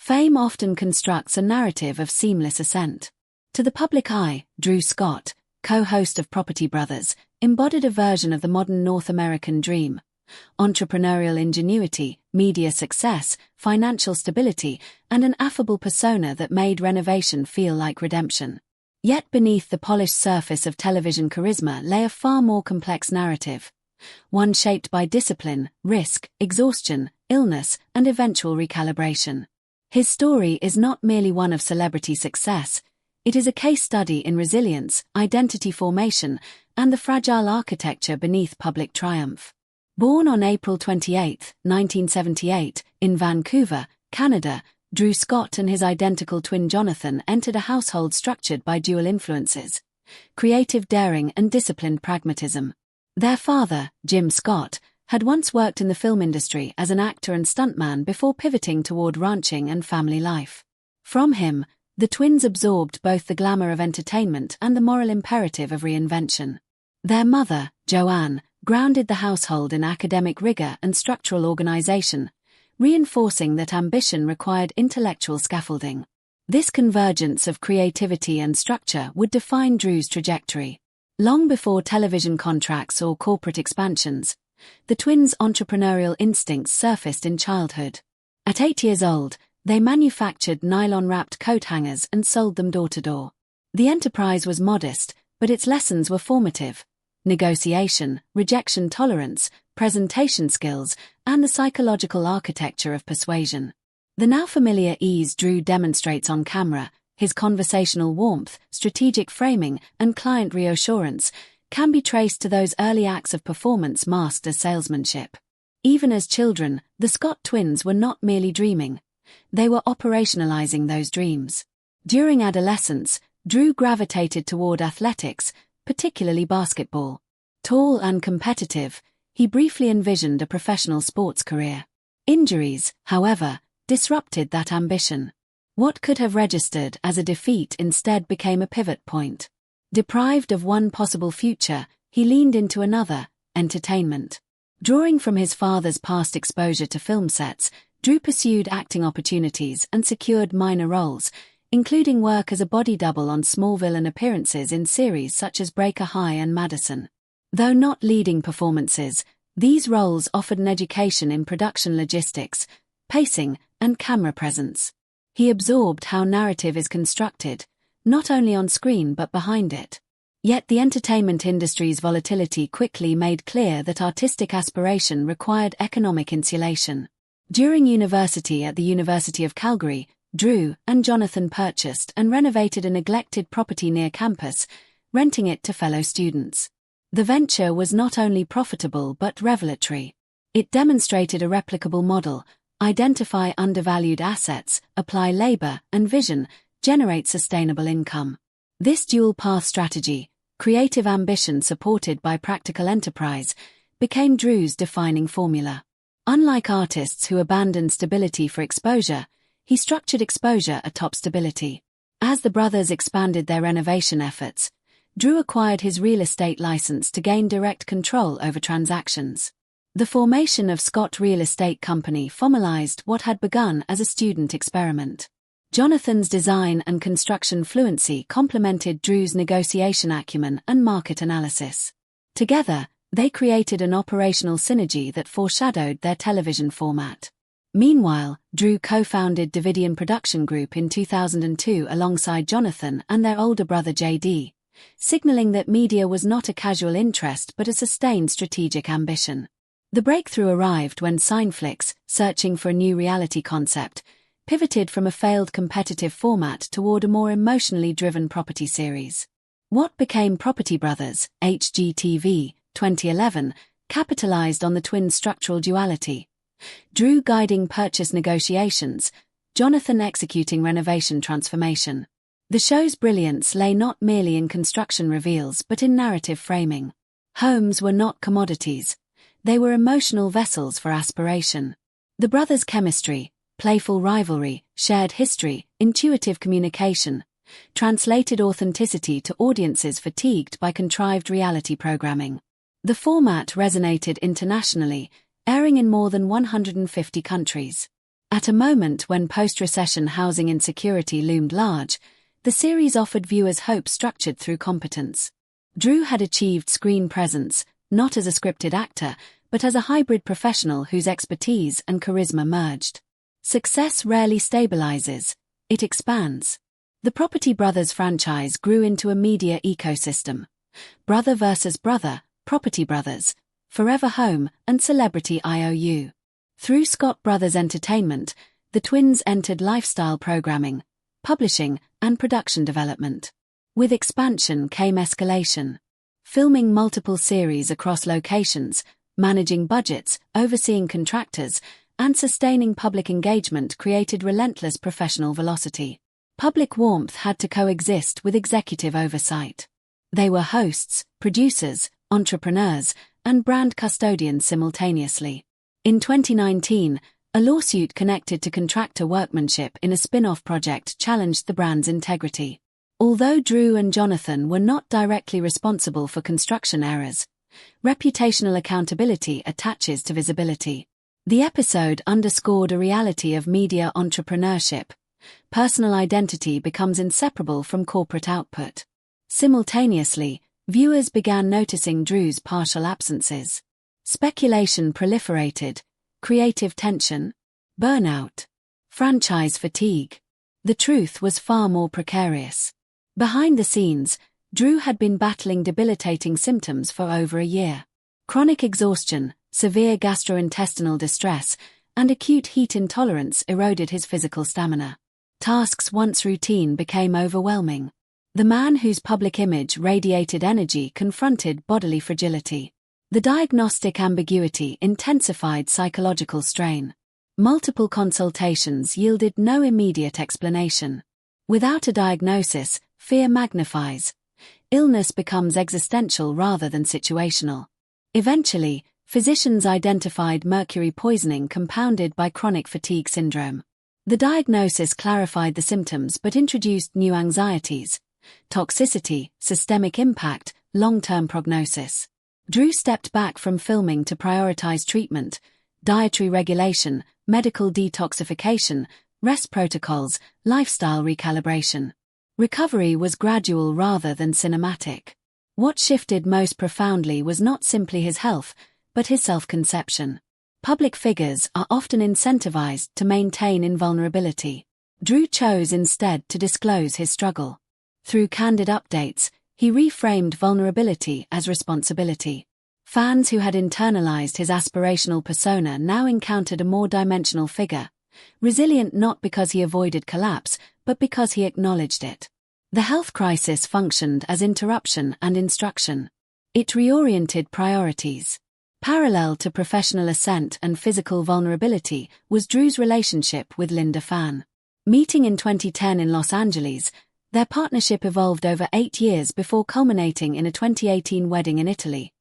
Fame often constructs a narrative of seamless ascent. To the public eye, Drew Scott, co-host of Property Brothers, embodied a version of the modern North American dream. Entrepreneurial ingenuity, media success, financial stability, and an affable persona that made Renovation feel like redemption. Yet beneath the polished surface of television charisma lay a far more complex narrative. One shaped by discipline, risk, exhaustion, illness, and eventual recalibration. His story is not merely one of celebrity success. It is a case study in resilience, identity formation, and the fragile architecture beneath public triumph. Born on April 28, 1978, in Vancouver, Canada, Drew Scott and his identical twin Jonathan entered a household structured by dual influences: creative daring and disciplined pragmatism. Their father, Jim Scott, had once worked in the film industry as an actor and stuntman before pivoting toward ranching and family life. From him, the twins absorbed both the glamour of entertainment and the moral imperative of reinvention. Their mother, Joanne, grounded the household in academic rigor and structural organization, reinforcing that ambition required intellectual scaffolding. This convergence of creativity and structure would define Drew's trajectory. Long before television contracts or corporate expansions, the twins' entrepreneurial instincts surfaced in childhood. At 8 years old, they manufactured nylon-wrapped coat hangers and sold them door to door. The enterprise was modest, but its lessons were formative: negotiation, rejection tolerance, presentation skills, and the psychological architecture of persuasion. The now familiar ease Drew demonstrates on camera, his conversational warmth, strategic framing, and client reassurance, can be traced to those early acts of performance masked as salesmanship. Even as children, the Scott twins were not merely dreaming. They were operationalizing those dreams. During adolescence, Drew gravitated toward athletics, particularly basketball. Tall and competitive, he briefly envisioned a professional sports career. Injuries, however, disrupted that ambition. What could have registered as a defeat instead became a pivot point. Deprived of one possible future, he leaned into another: entertainment. Drawing from his father's past exposure to film sets, Drew pursued acting opportunities and secured minor roles, including work as a body double on Smallville and appearances in series such as Breaker High and Madison. Though not leading performances, these roles offered an education in production logistics, pacing, and camera presence. He absorbed how narrative is constructed, not only on screen but behind it. Yet the entertainment industry's volatility quickly made clear that artistic aspiration required economic insulation. During university at the University of Calgary, Drew and Jonathan purchased and renovated a neglected property near campus, renting it to fellow students. The venture was not only profitable but revelatory. It demonstrated a replicable model: identify undervalued assets, apply labor and vision, generate sustainable income. This dual-path strategy, creative ambition supported by practical enterprise, became Drew's defining formula. Unlike artists who abandon stability for exposure, he structured exposure atop stability. As the brothers expanded their renovation efforts, Drew acquired his real estate license to gain direct control over transactions. The formation of Scott Real Estate Company formalized what had begun as a student experiment. Jonathan's design and construction fluency complemented Drew's negotiation acumen and market analysis. Together, they created an operational synergy that foreshadowed their television format. Meanwhile, Drew co-founded Davidian Production Group in 2002 alongside Jonathan and their older brother JD, signaling that media was not a casual interest but a sustained strategic ambition. The breakthrough arrived when Cineflix, searching for a new reality concept, pivoted from a failed competitive format toward a more emotionally driven property series. What became Property Brothers, HGTV, 2011, capitalized on the twins' structural duality. Drew guiding purchase negotiations, Jonathan executing renovation transformation. The show's brilliance lay not merely in construction reveals but in narrative framing. Homes were not commodities. They were emotional vessels for aspiration. The brothers' chemistry, playful rivalry, shared history, intuitive communication, translated authenticity to audiences fatigued by contrived reality programming. The format resonated internationally, airing in more than 150 countries. At a moment when post-recession housing insecurity loomed large, the series offered viewers hope structured through competence. Drew had achieved screen presence, not as a scripted actor, but as a hybrid professional whose expertise and charisma merged. Success rarely stabilizes, it expands. The Property Brothers franchise grew into a media ecosystem. Brother vs. Brother, Property Brothers, Forever Home, and Celebrity IOU. Through Scott Brothers Entertainment, the twins entered lifestyle programming, publishing, and production development. With expansion came escalation. Filming multiple series across locations, managing budgets, overseeing contractors, and sustaining public engagement created relentless professional velocity. Public warmth had to coexist with executive oversight. They were hosts, producers, entrepreneurs, and brand custodians simultaneously. In 2019, a lawsuit connected to contractor workmanship in a spin-off project challenged the brand's integrity. Although Drew and Jonathan were not directly responsible for construction errors, reputational accountability attaches to visibility. The episode underscored a reality of media entrepreneurship. Personal identity becomes inseparable from corporate output. Simultaneously, viewers began noticing Drew's partial absences. Speculation proliferated, creative tension, burnout, franchise fatigue. The truth was far more precarious. Behind the scenes, Drew had been battling debilitating symptoms for over a year. Chronic exhaustion, severe gastrointestinal distress, and acute heat intolerance eroded his physical stamina. Tasks once routine became overwhelming. The man whose public image radiated energy confronted bodily fragility. The diagnostic ambiguity intensified psychological strain. Multiple consultations yielded no immediate explanation. Without a diagnosis, fear magnifies. Illness becomes existential rather than situational. Eventually, physicians identified mercury poisoning compounded by chronic fatigue syndrome. The diagnosis clarified the symptoms but introduced new anxieties: toxicity, systemic impact, long-term prognosis. Drew stepped back from filming to prioritize treatment, dietary regulation, medical detoxification, rest protocols, lifestyle recalibration. Recovery was gradual rather than cinematic. What shifted most profoundly was not simply his health, but his self-conception. Public figures are often incentivized to maintain invulnerability. Drew chose instead to disclose his struggle. Through candid updates, he reframed vulnerability as responsibility. Fans who had internalized his aspirational persona now encountered a more dimensional figure, resilient not because he avoided collapse, but because he acknowledged it. The health crisis functioned as interruption and instruction. It reoriented priorities. Parallel to professional ascent and physical vulnerability was Drew's relationship with Linda Fan. Meeting in 2010 in Los Angeles, their partnership evolved over 8 years before culminating in a 2018 wedding in Italy,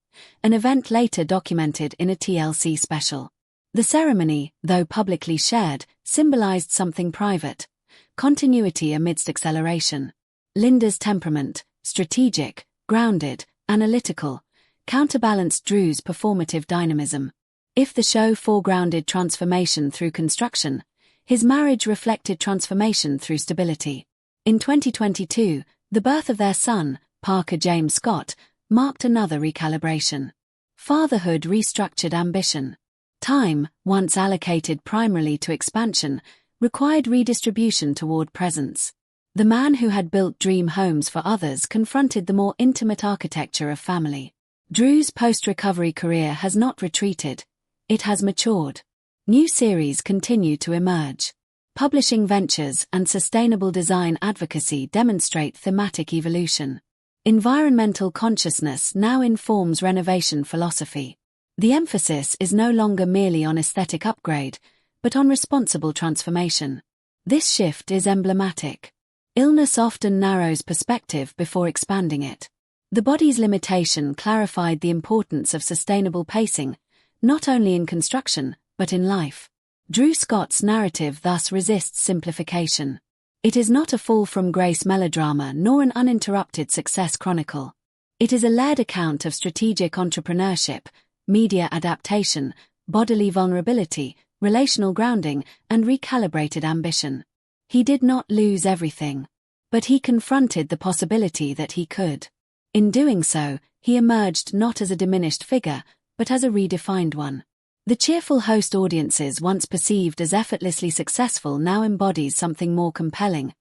an event later documented in a TLC special. The ceremony, though publicly shared, symbolized something private: continuity amidst acceleration. Linda's temperament, strategic, grounded, analytical, counterbalanced Drew's performative dynamism. If the show foregrounded transformation through construction, his marriage reflected transformation through stability. In 2022, the birth of their son, Parker James Scott, marked another recalibration. Fatherhood restructured ambition. Time, once allocated primarily to expansion, required redistribution toward presence. The man who had built dream homes for others confronted the more intimate architecture of family. Drew's post-recovery career has not retreated, it has matured. New series continue to emerge. Publishing ventures and sustainable design advocacy demonstrate thematic evolution. Environmental consciousness now informs renovation philosophy. The emphasis is no longer merely on aesthetic upgrade, but on responsible transformation. This shift is emblematic. Illness often narrows perspective before expanding it. The body's limitation clarified the importance of sustainable pacing, not only in construction, but in life. Drew Scott's narrative thus resists simplification. It is not a fall from grace melodrama nor an uninterrupted success chronicle. It is a layered account of strategic entrepreneurship, media adaptation, bodily vulnerability, relational grounding, and recalibrated ambition. He did not lose everything, but he confronted the possibility that he could. In doing so, he emerged not as a diminished figure, but as a redefined one. The cheerful host audiences once perceived as effortlessly successful now embodies something more compelling.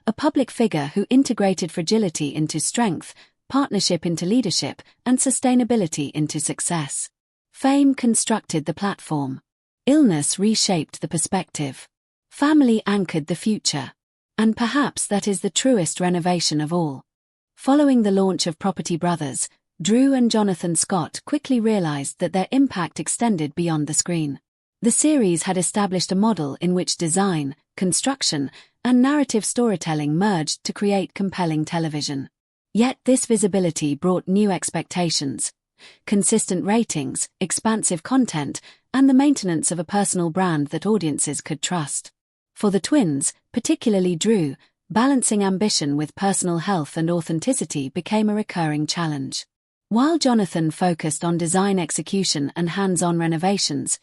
A public figure who integrated fragility into strength, partnership into leadership, and sustainability into success. Fame constructed the platform. Illness reshaped the perspective. Family anchored the future. And perhaps that is the truest renovation of all. Following the launch of Property Brothers, Drew and Jonathan Scott quickly realized that their impact extended beyond the screen. The series had established a model in which design, construction, and narrative storytelling merged to create compelling television. Yet this visibility brought new expectations: consistent ratings, expansive content, and the maintenance of a personal brand that audiences could trust. For the twins, particularly Drew, balancing ambition with personal health and authenticity became a recurring challenge. While Jonathan focused on design execution and hands-on renovations,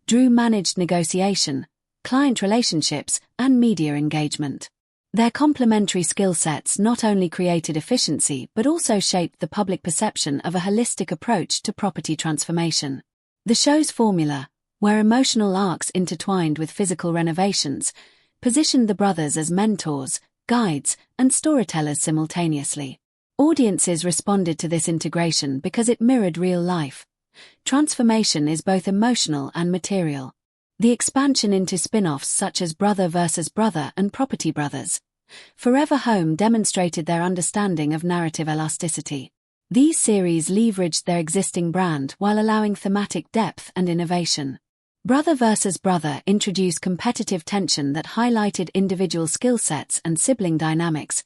Drew managed negotiation, client relationships, and media engagement. Their complementary skill sets not only created efficiency but also shaped the public perception of a holistic approach to property transformation. The show's formula, where emotional arcs intertwined with physical renovations, positioned the brothers as mentors, guides, and storytellers simultaneously. Audiences responded to this integration because it mirrored real life. Transformation is both emotional and material. The expansion into spin-offs such as Brother vs. Brother and Property Brothers, Forever Home demonstrated their understanding of narrative elasticity. These series leveraged their existing brand while allowing thematic depth and innovation. Brother vs. Brother introduced competitive tension that highlighted individual skill sets and sibling dynamics,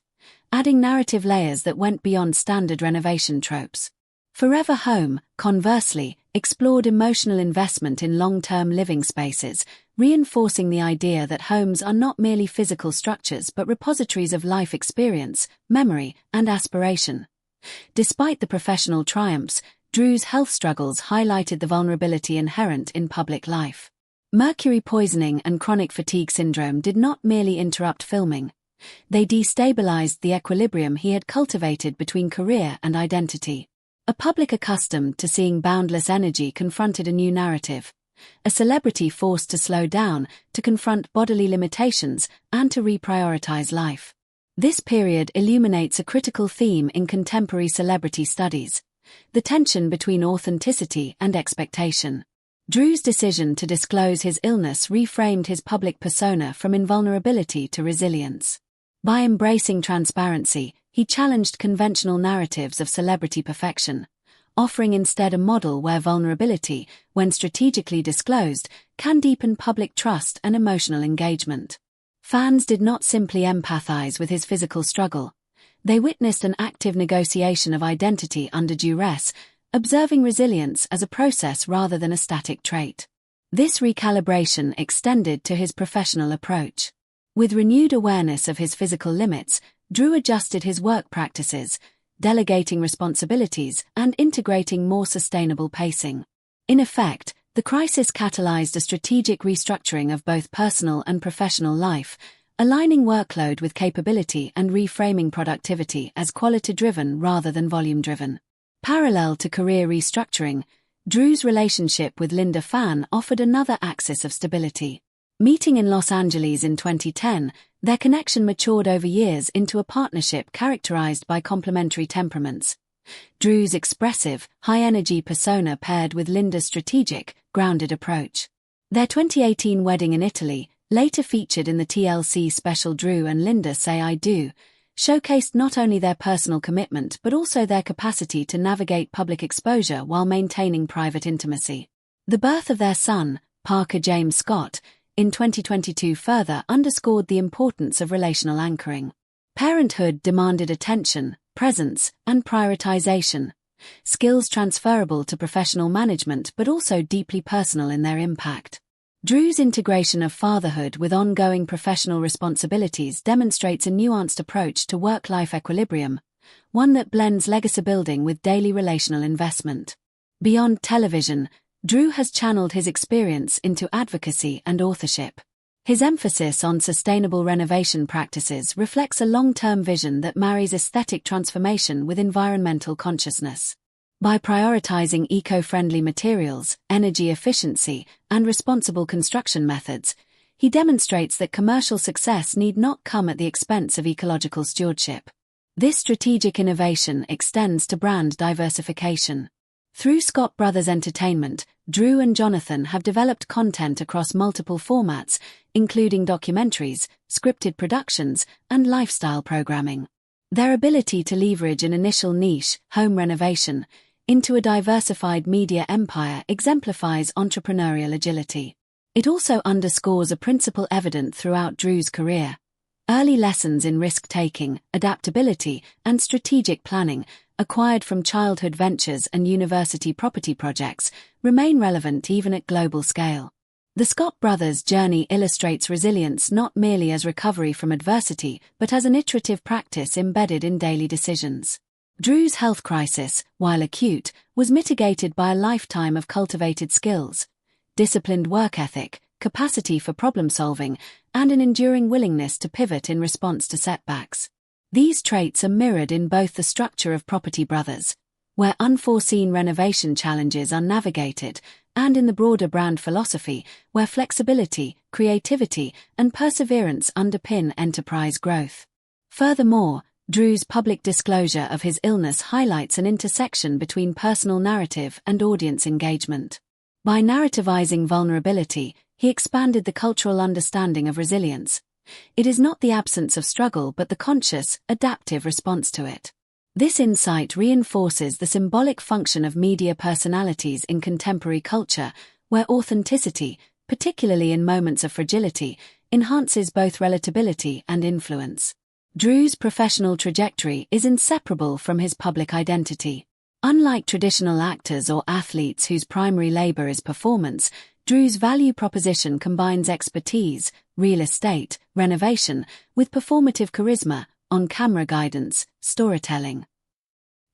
adding narrative layers that went beyond standard renovation tropes. Forever Home, conversely, explored emotional investment in long-term living spaces, reinforcing the idea that homes are not merely physical structures but repositories of life experience, memory, and aspiration. Despite the professional triumphs, Drew's health struggles highlighted the vulnerability inherent in public life. Mercury poisoning and chronic fatigue syndrome did not merely interrupt filming. They destabilized the equilibrium he had cultivated between career and identity. A public accustomed to seeing boundless energy confronted a new narrative. A celebrity forced to slow down, to confront bodily limitations, and to reprioritize life. This period illuminates a critical theme in contemporary celebrity studies: the tension between authenticity and expectation. Drew's decision to disclose his illness reframed his public persona from invulnerability to resilience. By embracing transparency, he challenged conventional narratives of celebrity perfection, offering instead a model where vulnerability, when strategically disclosed, can deepen public trust and emotional engagement. Fans did not simply empathize with his physical struggle. They witnessed an active negotiation of identity under duress, observing resilience as a process rather than a static trait. This recalibration extended to his professional approach. With renewed awareness of his physical limits, Drew adjusted his work practices, delegating responsibilities and integrating more sustainable pacing. In effect, the crisis catalyzed a strategic restructuring of both personal and professional life, aligning workload with capability and reframing productivity as quality-driven rather than volume-driven. Parallel to career restructuring, Drew's relationship with Linda Fan offered another axis of stability. Meeting in Los Angeles in 2010, their connection matured over years into a partnership characterized by complementary temperaments. Drew's expressive, high-energy persona paired with Linda's strategic, grounded approach. Their 2018 wedding in Italy, later featured in the TLC special Drew and Linda Say I Do, showcased not only their personal commitment but also their capacity to navigate public exposure while maintaining private intimacy. The birth of their son, Parker James Scott, in 2022 further underscored the importance of relational anchoring. Parenthood demanded attention, presence, and prioritization, skills transferable to professional management but also deeply personal in their impact. Drew's integration of fatherhood with ongoing professional responsibilities demonstrates a nuanced approach to work-life equilibrium, one that blends legacy building with daily relational investment. Beyond television, Drew has channeled his experience into advocacy and authorship. His emphasis on sustainable renovation practices reflects a long-term vision that marries aesthetic transformation with environmental consciousness. By prioritizing eco-friendly materials, energy efficiency, and responsible construction methods, he demonstrates that commercial success need not come at the expense of ecological stewardship. This strategic innovation extends to brand diversification. Through Scott Brothers Entertainment, Drew and Jonathan have developed content across multiple formats, including documentaries, scripted productions, and lifestyle programming. Their ability to leverage an initial niche, home renovation, into a diversified media empire exemplifies entrepreneurial agility. It also underscores a principle evident throughout Drew's career. Early lessons in risk-taking, adaptability, and strategic planning, acquired from childhood ventures and university property projects, remain relevant even at global scale. The Scott brothers' journey illustrates resilience not merely as recovery from adversity, but as an iterative practice embedded in daily decisions. Drew's health crisis, while acute, was mitigated by a lifetime of cultivated skills, disciplined work ethic, capacity for problem-solving, and an enduring willingness to pivot in response to setbacks. These traits are mirrored in both the structure of Property Brothers, where unforeseen renovation challenges are navigated, and in the broader brand philosophy, where flexibility, creativity, and perseverance underpin enterprise growth. Furthermore, Drew's public disclosure of his illness highlights an intersection between personal narrative and audience engagement. By narrativizing vulnerability, he expanded the cultural understanding of resilience. It is not the absence of struggle but the conscious, adaptive response to it. This insight reinforces the symbolic function of media personalities in contemporary culture, where authenticity, particularly in moments of fragility, enhances both relatability and influence. Drew's professional trajectory is inseparable from his public identity. Unlike traditional actors or athletes whose primary labor is performance, Drew's value proposition combines expertise, real estate, renovation, with performative charisma, on-camera guidance, storytelling.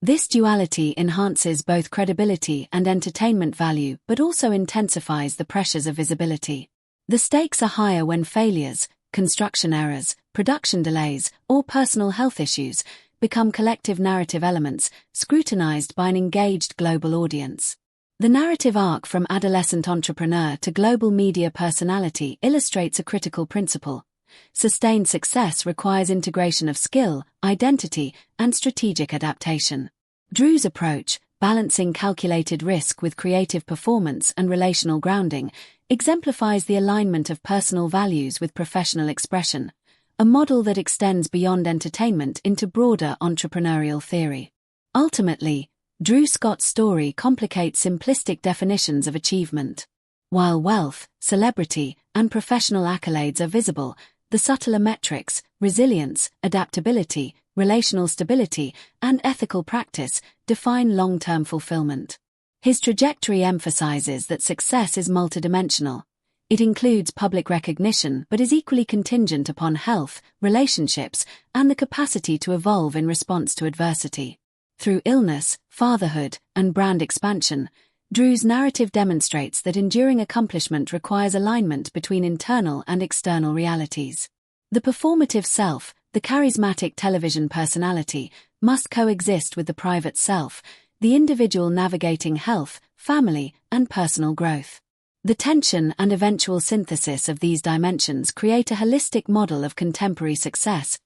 This duality enhances both credibility and entertainment value but also intensifies the pressures of visibility. The stakes are higher when failures, construction errors, production delays, or personal health issues become collective narrative elements, scrutinized by an engaged global audience. The narrative arc from adolescent entrepreneur to global media personality illustrates a critical principle. Sustained success requires integration of skill, identity, and strategic adaptation. Drew's approach, balancing calculated risk with creative performance and relational grounding, exemplifies the alignment of personal values with professional expression, a model that extends beyond entertainment into broader entrepreneurial theory. Ultimately, Drew Scott's story complicates simplistic definitions of achievement. While wealth, celebrity, and professional accolades are visible, the subtler metrics, resilience, adaptability, relational stability, and ethical practice define long-term fulfillment. His trajectory emphasizes that success is multidimensional. It includes public recognition but is equally contingent upon health, relationships, and the capacity to evolve in response to adversity. Through illness, fatherhood, and brand expansion, Drew's narrative demonstrates that enduring accomplishment requires alignment between internal and external realities. The performative self, the charismatic television personality, must coexist with the private self, the individual navigating health, family, and personal growth. The tension and eventual synthesis of these dimensions create a holistic model of contemporary success,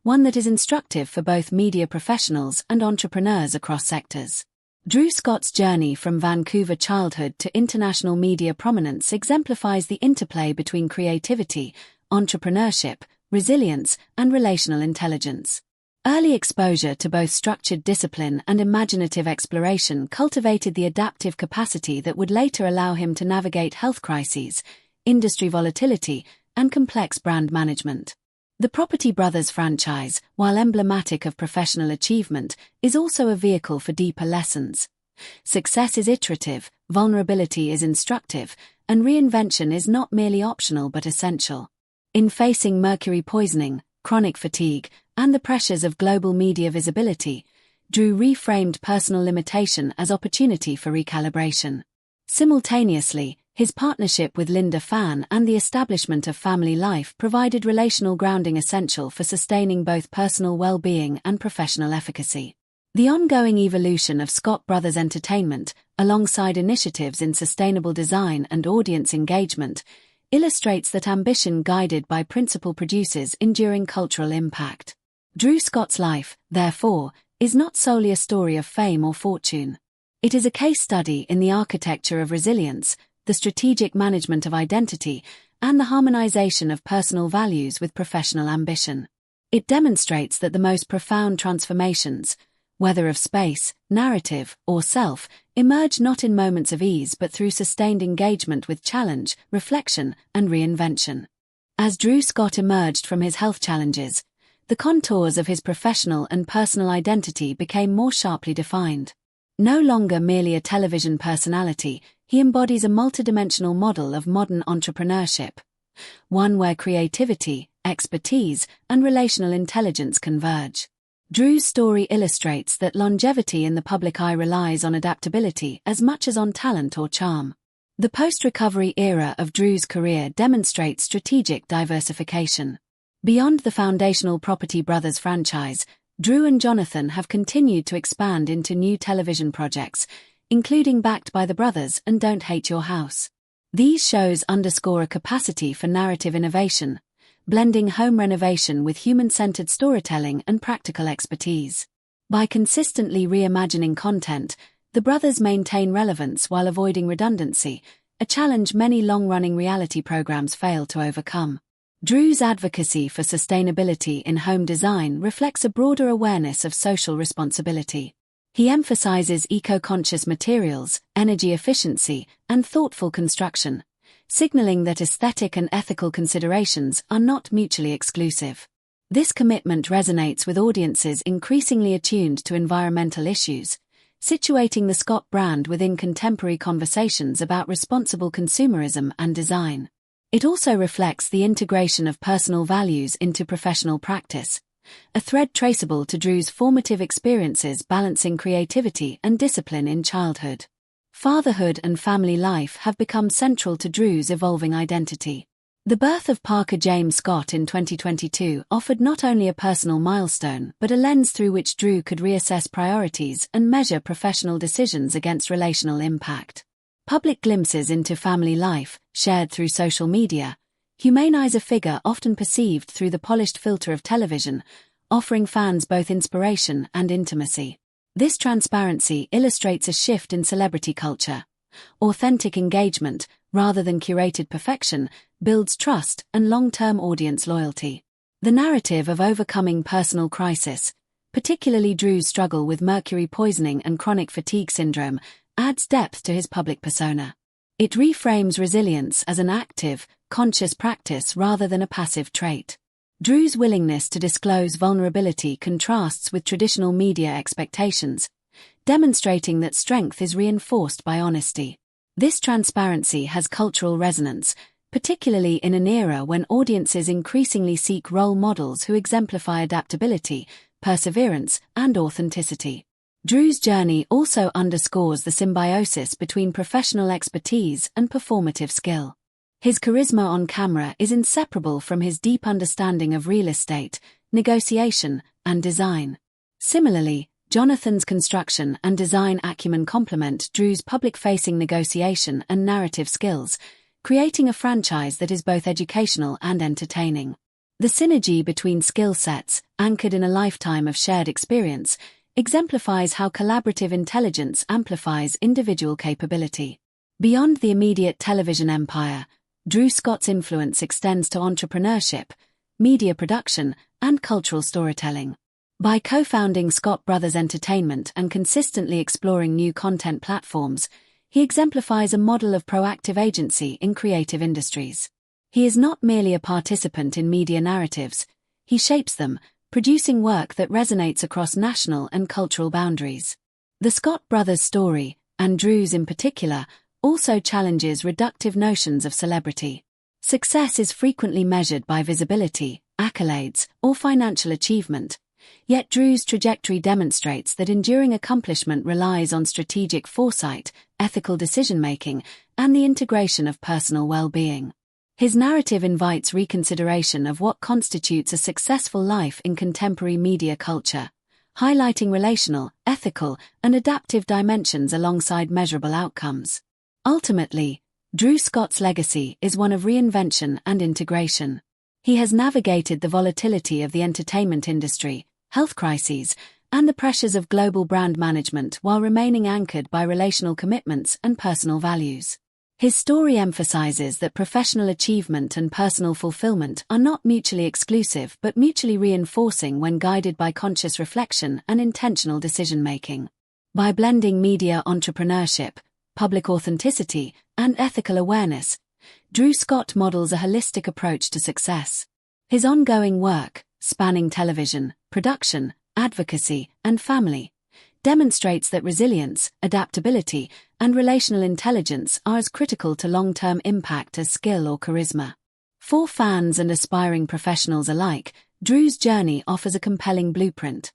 one that is instructive for both media professionals and entrepreneurs across sectors. Drew Scott's journey from Vancouver childhood to international media prominence exemplifies the interplay between creativity, entrepreneurship, resilience, and relational intelligence. Early exposure to both structured discipline and imaginative exploration cultivated the adaptive capacity that would later allow him to navigate health crises, industry volatility, and complex brand management. The Property Brothers franchise, while emblematic of professional achievement, is also a vehicle for deeper lessons. Success is iterative, vulnerability is instructive, and reinvention is not merely optional but essential. In facing mercury poisoning, chronic fatigue, and the pressures of global media visibility, Drew reframed personal limitation as opportunity for recalibration. Simultaneously, his partnership with Linda Fan and the establishment of family life provided relational grounding essential for sustaining both personal well-being and professional efficacy. The ongoing evolution of Scott Brothers Entertainment, alongside initiatives in sustainable design and audience engagement, illustrates that ambition guided by principle produces enduring cultural impact. Drew Scott's life, therefore, is not solely a story of fame or fortune. It is a case study in the architecture of resilience, the strategic management of identity, and the harmonization of personal values with professional ambition. It demonstrates that the most profound transformations, whether of space, narrative, or self, emerge not in moments of ease but through sustained engagement with challenge, reflection, and reinvention. As Drew Scott emerged from his health challenges, the contours of his professional and personal identity became more sharply defined. No longer merely a television personality, he embodies a multidimensional model of modern entrepreneurship, one where creativity, expertise, and relational intelligence converge. Drew's story illustrates that longevity in the public eye relies on adaptability as much as on talent or charm. The post-recovery era of Drew's career demonstrates strategic diversification. Beyond the foundational Property Brothers franchise, Drew and Jonathan have continued to expand into new television projects, including Backed by the Brothers and Don't Hate Your House. These shows underscore a capacity for narrative innovation, blending home renovation with human-centered storytelling and practical expertise. By consistently reimagining content, the brothers maintain relevance while avoiding redundancy, a challenge many long-running reality programs fail to overcome. Drew's advocacy for sustainability in home design reflects a broader awareness of social responsibility. He emphasizes eco-conscious materials, energy efficiency, and thoughtful construction, signaling that aesthetic and ethical considerations are not mutually exclusive. This commitment resonates with audiences increasingly attuned to environmental issues, situating the Scott brand within contemporary conversations about responsible consumerism and design. It also reflects the integration of personal values into professional practice, a thread traceable to Drew's formative experiences balancing creativity and discipline in childhood. Fatherhood and family life have become central to Drew's evolving identity. The birth of Parker James Scott in 2022 offered not only a personal milestone but a lens through which Drew could reassess priorities and measure professional decisions against relational impact. Public glimpses into family life, shared through social media, humanize a figure often perceived through the polished filter of television, offering fans both inspiration and intimacy. This transparency illustrates a shift in celebrity culture. Authentic engagement, rather than curated perfection, builds trust and long-term audience loyalty. The narrative of overcoming personal crisis, particularly Drew's struggle with mercury poisoning and chronic fatigue syndrome, adds depth to his public persona. It reframes resilience as an active, conscious practice rather than a passive trait. Drew's willingness to disclose vulnerability contrasts with traditional media expectations, demonstrating that strength is reinforced by honesty. This transparency has cultural resonance, particularly in an era when audiences increasingly seek role models who exemplify adaptability, perseverance, and authenticity. Drew's journey also underscores the symbiosis between professional expertise and performative skill. His charisma on camera is inseparable from his deep understanding of real estate, negotiation, and design. Similarly, Jonathan's construction and design acumen complement Drew's public-facing negotiation and narrative skills, creating a franchise that is both educational and entertaining. The synergy between skill sets, anchored in a lifetime of shared experience, exemplifies how collaborative intelligence amplifies individual capability. Beyond the immediate television empire, Drew Scott's influence extends to entrepreneurship, media production, and cultural storytelling. By co-founding Scott Brothers Entertainment and consistently exploring new content platforms, he exemplifies a model of proactive agency in creative industries. He is not merely a participant in media narratives, he shapes them, producing work that resonates across national and cultural boundaries. The Scott brothers' story, and Drew's in particular, also challenges reductive notions of celebrity. Success is frequently measured by visibility, accolades, or financial achievement, Yet Drew's trajectory demonstrates that enduring accomplishment relies on strategic foresight, ethical decision-making, and the integration of personal well-being. His narrative invites reconsideration of what constitutes a successful life in contemporary media culture, highlighting relational, ethical, and adaptive dimensions alongside measurable outcomes. Ultimately, Drew Scott's legacy is one of reinvention and integration. He has navigated the volatility of the entertainment industry, health crises, and the pressures of global brand management while remaining anchored by relational commitments and personal values. His story emphasizes that professional achievement and personal fulfillment are not mutually exclusive but mutually reinforcing when guided by conscious reflection and intentional decision-making. By blending media entrepreneurship, public authenticity, and ethical awareness, Drew Scott models a holistic approach to success. His ongoing work, spanning television, production, advocacy, and family, demonstrates that resilience, adaptability, and relational intelligence are as critical to long-term impact as skill or charisma. For fans and aspiring professionals alike, Drew's journey offers a compelling blueprint.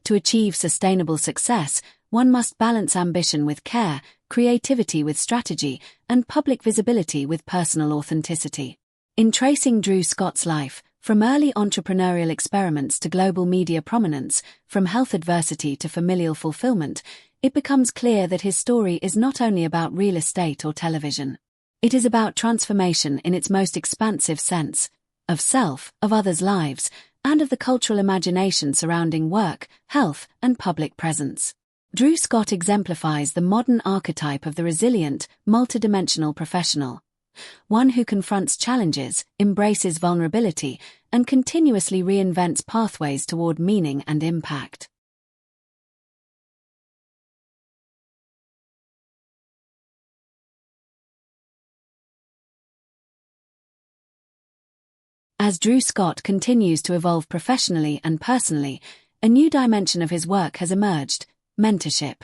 To achieve sustainable success, one must balance ambition with care, creativity with strategy, and public visibility with personal authenticity. In tracing Drew Scott's life, from early entrepreneurial experiments to global media prominence, from health adversity to familial fulfillment, it becomes clear that his story is not only about real estate or television. It is about transformation in its most expansive sense, of self, of others' lives, and of the cultural imagination surrounding work, health, and public presence. Drew Scott exemplifies the modern archetype of the resilient, multidimensional professional. One who confronts challenges, embraces vulnerability, and continuously reinvents pathways toward meaning and impact. As Drew Scott continues to evolve professionally and personally, a new dimension of his work has emerged: mentorship.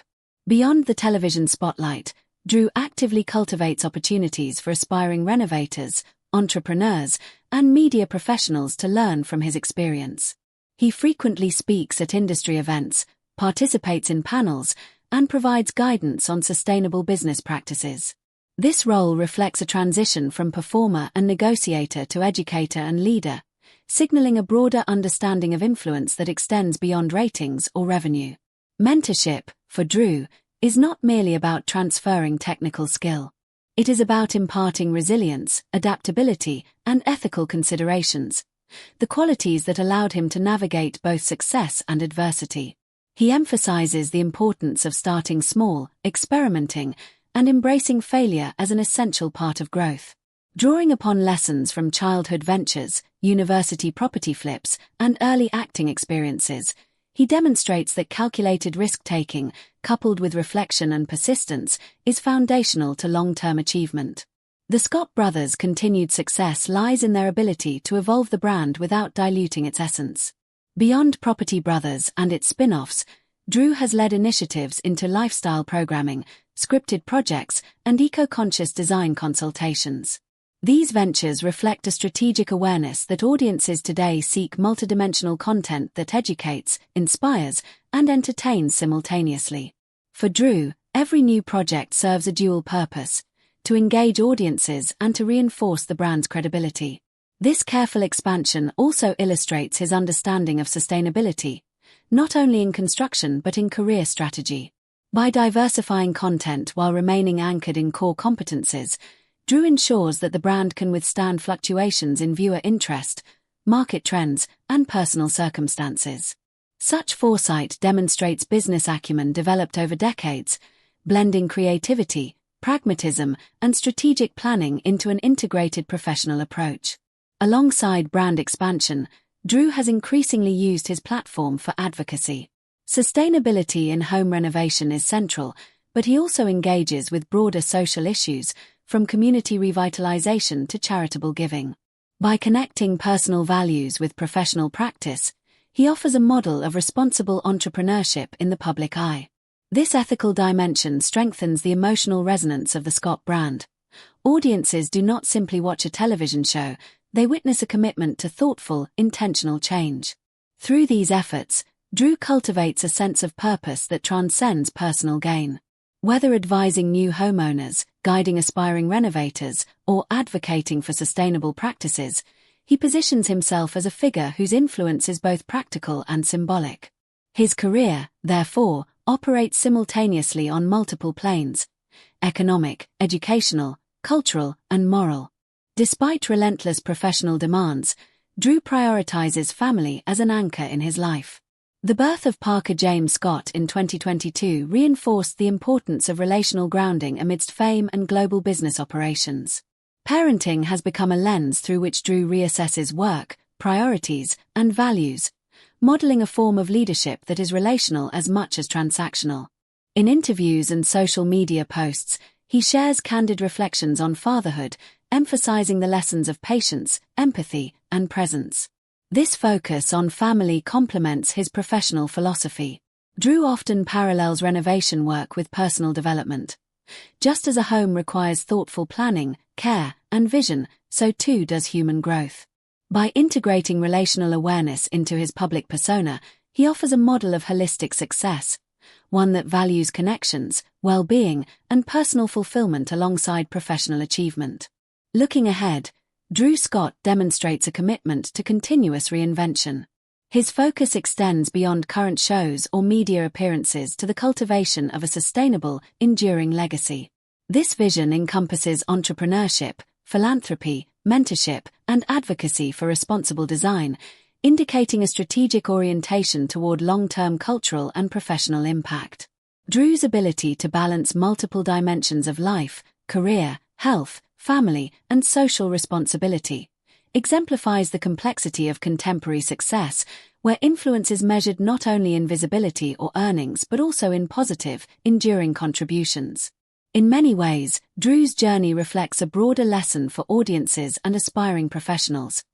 Beyond the television spotlight, Drew actively cultivates opportunities for aspiring renovators, entrepreneurs, and media professionals to learn from his experience. He frequently speaks at industry events, participates in panels, and provides guidance on sustainable business practices. This role reflects a transition from performer and negotiator to educator and leader, signaling a broader understanding of influence that extends beyond ratings or revenue. Mentorship, for Drew, is not merely about transferring technical skill. It is about imparting resilience, adaptability, and ethical considerations, the qualities that allowed him to navigate both success and adversity. He emphasizes the importance of starting small, experimenting, and embracing failure as an essential part of growth. Drawing upon lessons from childhood ventures, university property flips, and early acting experiences, he demonstrates that calculated risk-taking, coupled with reflection and persistence, is foundational to long-term achievement. The Scott brothers' continued success lies in their ability to evolve the brand without diluting its essence. Beyond Property Brothers and its spin-offs, Drew has led initiatives into lifestyle programming, scripted projects, and eco-conscious design consultations. These ventures reflect a strategic awareness that audiences today seek multidimensional content that educates, inspires, and entertains simultaneously. For Drew, every new project serves a dual purpose: to engage audiences and to reinforce the brand's credibility. This careful expansion also illustrates his understanding of sustainability, not only in construction but in career strategy. By diversifying content while remaining anchored in core competencies, Drew ensures that the brand can withstand fluctuations in viewer interest, market trends, and personal circumstances. Such foresight demonstrates business acumen developed over decades, blending creativity, pragmatism, and strategic planning into an integrated professional approach. Alongside brand expansion, Drew has increasingly used his platform for advocacy. Sustainability in home renovation is central, but he also engages with broader social issues, from community revitalization to charitable giving. By connecting personal values with professional practice, he offers a model of responsible entrepreneurship in the public eye. This ethical dimension strengthens the emotional resonance of the Scott brand. Audiences do not simply watch a television show, they witness a commitment to thoughtful, intentional change. Through these efforts, Drew cultivates a sense of purpose that transcends personal gain. Whether advising new homeowners, guiding aspiring renovators, or advocating for sustainable practices, he positions himself as a figure whose influence is both practical and symbolic. His career, therefore, operates simultaneously on multiple planes: economic, educational, cultural, and moral. Despite relentless professional demands, Drew prioritizes family as an anchor in his life. The birth of Parker James Scott in 2022 reinforced the importance of relational grounding amidst fame and global business operations. Parenting has become a lens through which Drew reassesses work, priorities, and values, modeling a form of leadership that is relational as much as transactional. In interviews and social media posts, he shares candid reflections on fatherhood, emphasizing the lessons of patience, empathy, and presence. This focus on family complements his professional philosophy. Drew often parallels renovation work with personal development. Just as a home requires thoughtful planning, care, and vision, so too does human growth. By integrating relational awareness into his public persona, he offers a model of holistic success, one that values connections, well-being, and personal fulfillment alongside professional achievement. Looking ahead, Drew Scott demonstrates a commitment to continuous reinvention. His focus extends beyond current shows or media appearances to the cultivation of a sustainable, enduring legacy. This vision encompasses entrepreneurship, philanthropy, mentorship, and advocacy for responsible design, indicating a strategic orientation toward long-term cultural and professional impact. Drew's ability to balance multiple dimensions of life, career, health, family, and social responsibility exemplifies the complexity of contemporary success, where influence is measured not only in visibility or earnings but also in positive, enduring contributions. In many ways, Drew's journey reflects a broader lesson for audiences and aspiring professionals: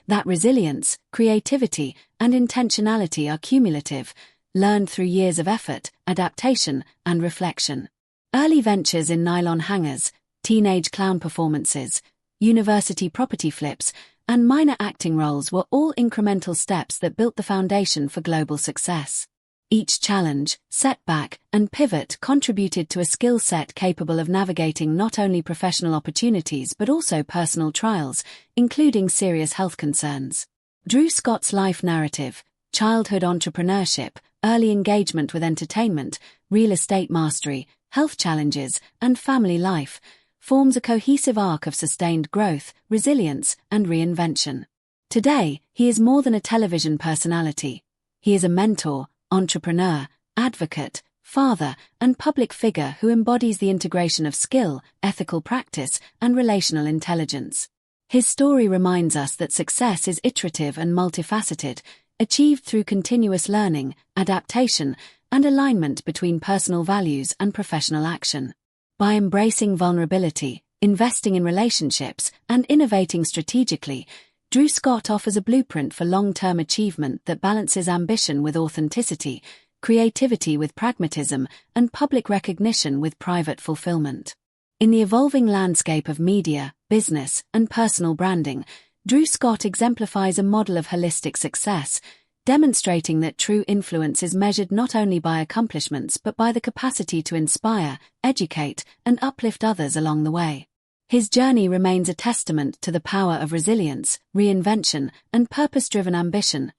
that resilience, creativity, and intentionality are cumulative, learned through years of effort, adaptation, and reflection. Early ventures in nylon hangers, teenage clown performances, university property flips, and minor acting roles were all incremental steps that built the foundation for global success. Each challenge, setback, and pivot contributed to a skill set capable of navigating not only professional opportunities but also personal trials, including serious health concerns. Drew Scott's life narrative, childhood entrepreneurship, early engagement with entertainment, real estate mastery, health challenges, and family life, forms a cohesive arc of sustained growth, resilience, and reinvention. Today, he is more than a television personality. He is a mentor, entrepreneur, advocate, father, and public figure who embodies the integration of skill, ethical practice, and relational intelligence. His story reminds us that success is iterative and multifaceted, achieved through continuous learning, adaptation, and alignment between personal values and professional action. By embracing vulnerability, investing in relationships, and innovating strategically, Drew Scott offers a blueprint for long-term achievement that balances ambition with authenticity, creativity with pragmatism, and public recognition with private fulfillment. In the evolving landscape of media, business, and personal branding, Drew Scott exemplifies a model of holistic success, demonstrating that true influence is measured not only by accomplishments but by the capacity to inspire, educate, and uplift others along the way. His journey remains a testament to the power of resilience, reinvention, and purpose-driven ambition,